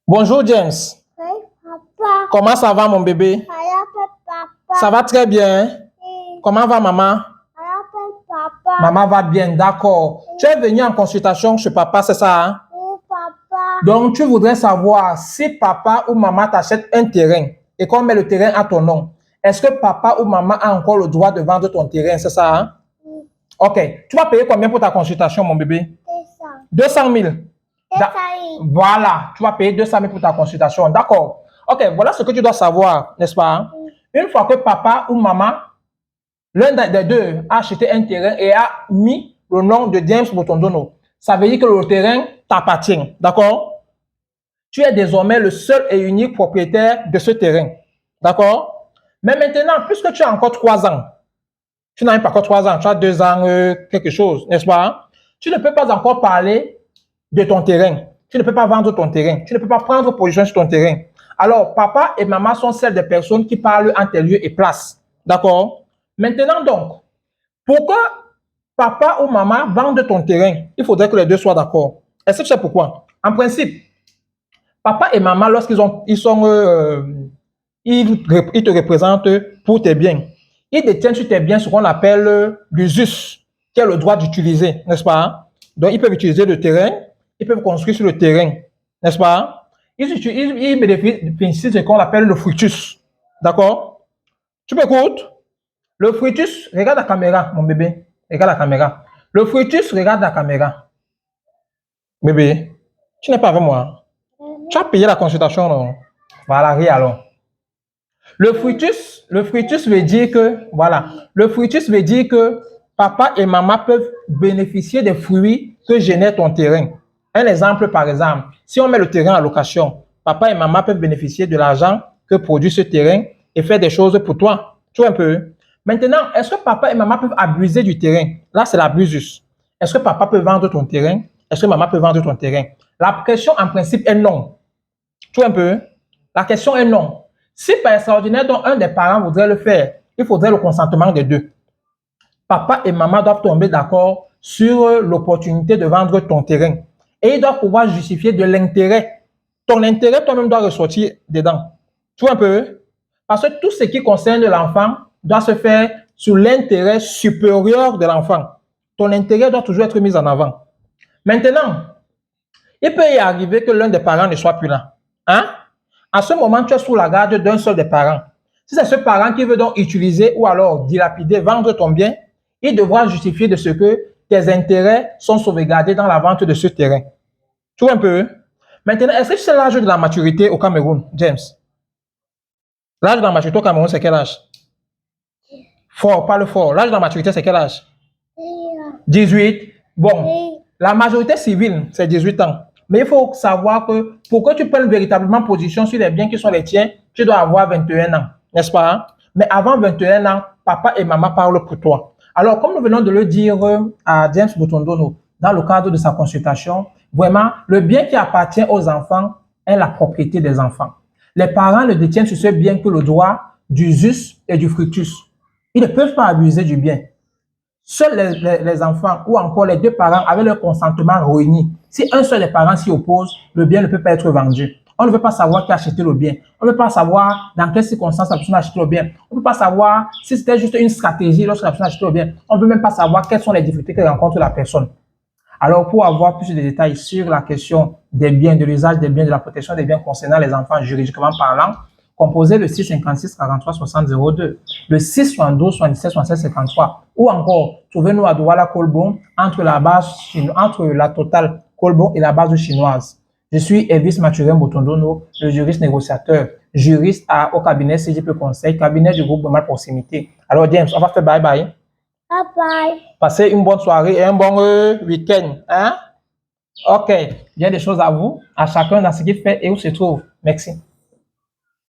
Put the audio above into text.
Bonjour James. Oui, papa. Comment ça va mon bébé? Papa. Ça va très bien. Oui. Comment va maman? Papa. Maman va bien, d'accord. Tu es venu en consultation chez papa, c'est ça? Hein? Oui, papa. Donc tu voudrais savoir si papa ou maman t'achète un terrain et qu'on met le terrain à ton nom. Est-ce que papa ou maman a encore le droit de vendre ton terrain, c'est ça? Hein? Oui. Ok. Tu vas payer combien pour ta consultation mon bébé? 200 000. Voilà, tu vas payer 200 000 pour ta consultation. D'accord. Ok, voilà ce que tu dois savoir, n'est-ce pas? Hein? Une fois que papa ou maman, l'un des deux, a acheté un terrain et a mis le nom de James Botondono, ça veut dire que le terrain t'appartient. D'accord? Tu es désormais le seul et unique propriétaire de ce terrain. D'accord? Mais maintenant, puisque tu as encore 3 ans, tu n'as pas encore 3 ans, tu as 2 ans, quelque chose, n'est-ce pas? Hein? Tu ne peux pas encore parler de ton terrain. Tu ne peux pas vendre ton terrain. Tu ne peux pas prendre position sur ton terrain. Alors, papa et maman sont celles des personnes qui parlent en tes lieux et places. D'accord? Maintenant donc, pour que papa ou maman vendent ton terrain, il faudrait que les deux soient d'accord. Est-ce que tu sais pourquoi? En principe, papa et maman, lorsqu'ils ils te représentent pour tes biens. Ils détiennent sur tes biens ce qu'on appelle l'usus, qui est le droit d'utiliser, n'est-ce pas? Donc, ils peuvent utiliser le terrain, ils peuvent construire sur le terrain, n'est-ce pas? Ils bénéficient de ce qu'on appelle le fructus. D'accord? Tu m'écoutes? Le fructus, regarde la caméra, mon bébé. Regarde la caméra. Le fructus, regarde la caméra. Bébé, tu n'es pas avec moi. Tu as payé la consultation, non? Voilà, ris alors. Le fructus veut dire que, voilà, le fructus veut dire que papa et maman peuvent bénéficier des fruits que génère ton terrain. Un exemple, par exemple, si on met le terrain en location, papa et maman peuvent bénéficier de l'argent que produit ce terrain et faire des choses pour toi. Tu vois un peu? Maintenant, est-ce que papa et maman peuvent abuser du terrain? Là, c'est l'abusus. Est-ce que papa peut vendre ton terrain? Est-ce que maman peut vendre ton terrain? La question, en principe, est non. Tu vois un peu? La question est non. Si par extraordinaire, dont un des parents voudrait le faire, il faudrait le consentement des deux. Papa et maman doivent tomber d'accord sur l'opportunité de vendre ton terrain. Et ils doivent pouvoir justifier de l'intérêt. Ton intérêt, toi-même, doit ressortir dedans. Tu vois un peu? Parce que tout ce qui concerne l'enfant doit se faire sur l'intérêt supérieur de l'enfant. Ton intérêt doit toujours être mis en avant. Maintenant, il peut y arriver que l'un des parents ne soit plus là. Hein? À ce moment, tu es sous la garde d'un seul des parents. Si c'est ce parent qui veut donc utiliser ou alors dilapider, vendre ton bien, il devra justifier de ce que tes intérêts sont sauvegardés dans la vente de ce terrain. Tu vois un peu? Maintenant, est-ce que c'est l'âge de la maturité au Cameroun, James? L'âge de la maturité au Cameroun, c'est quel âge? Fort, parle fort. L'âge de la maturité, c'est quel âge? 18. Bon, la majorité civile, c'est 18 ans. Mais il faut savoir que pour que tu prennes véritablement position sur les biens qui sont les tiens, tu dois avoir 21 ans, n'est-ce pas? Hein? Mais avant 21 ans, papa et maman parlent pour toi. Alors, comme nous venons de le dire à James Botondono, dans le cadre de sa consultation, vraiment, le bien qui appartient aux enfants est la propriété des enfants. Les parents ne détiennent sur ce bien que le droit d'usus et du fructus. Ils ne peuvent pas abuser du bien. Seuls les enfants ou encore les deux parents avec leur consentement réuni. Si un seul des parents s'y oppose, le bien ne peut pas être vendu. On ne veut pas savoir qui a acheté le bien. On ne veut pas savoir dans quelles circonstances la personne a acheté le bien. On ne veut pas savoir si c'était juste une stratégie lorsque la personne a acheté le bien. On ne veut même pas savoir quelles sont les difficultés que rencontre la personne. Alors, pour avoir plus de détails sur la question des biens, de l'usage des biens, de la protection des biens concernant les enfants juridiquement parlant, composez le 656 43 60 02, le 672 77 67 53, ou encore trouvez-nous à Douala Colbon entre la totale Colbon et la base chinoise. Je suis Elvis Mathurin Botondono, le juriste négociateur, juriste au cabinet CGP Conseil, cabinet du groupe de mal proximité. Alors James, on va faire bye bye. Bye bye. Passez une bonne soirée et un bon week-end. Hein? Ok, il y a des choses à vous, à chacun dans ce qu'il fait et où se trouve. Merci.